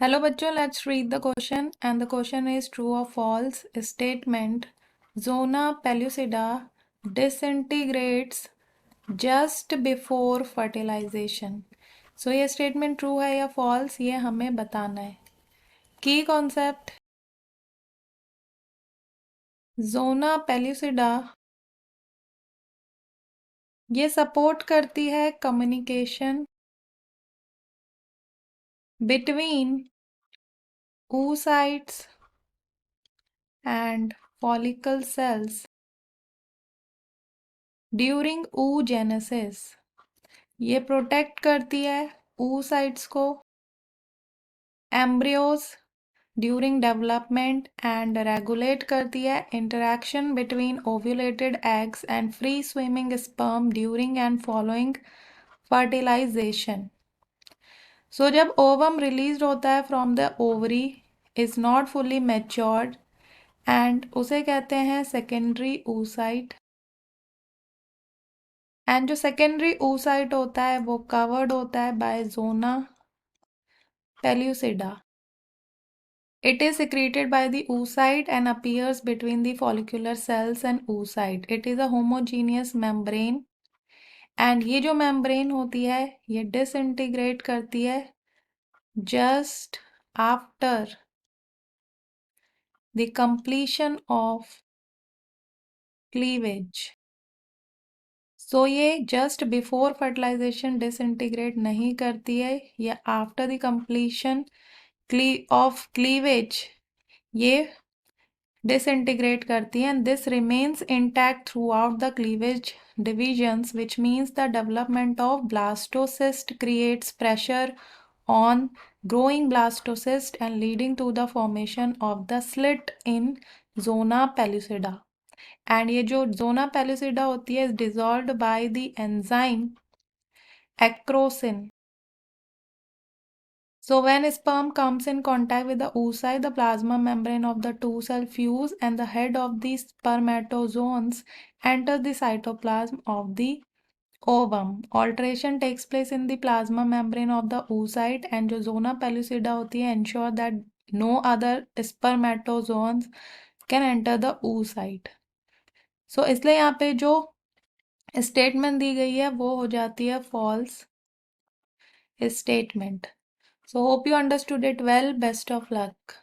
Hello bachcho, let's read the question, and the question is true or false statement. Zona pellucida disintegrates just before fertilization. So ये statement true है या false ये हमें बताना है. Key concept, zona pellucida ये support करती है communication between oocytes and follicle cells during oogenesis. ये प्रोटेक्ट करती है oocytes को embryos during development and regulate करती है interaction between ovulated eggs and free swimming sperm during and following fertilisation. So जब ओवम रिलीज होता है from the ovary is not fully matured and उसे कहते हैं सेकेंडरी oocyte. एंड जो secondary oocyte होता है वो कवर्ड होता है by zona pellucida. It is secreted by the oocyte and appears between the follicular cells and oocyte. It is a homogeneous membrane and ये जो membrane होती है ये disintegrate करती है just after the completion of cleavage. So ये just before fertilization disintegrate नहीं करती है, ये after the completion of cleavage ये disintegrate करती है and this remains intact throughout the cleavage divisions, which means the development of blastocyst creates pressure on growing blastocyst and leading to the formation of the slit in zona pellucida. And ये जो zona pellucida होती है is dissolved by the enzyme acrosin. So when sperm comes in contact with the oocyte, the plasma membrane of the two cell fuse and the head of the spermatozoons enters the cytoplasm of the ovum. Alteration takes place in the plasma membrane of the oocyte and जो zona pellucida होती है ensure that no other spermatozoons can enter the oocyte. So इसलिए यहाँ पे जो statement दी गई है वो हो जाती है false statement. So hope you understood it well. Best of luck.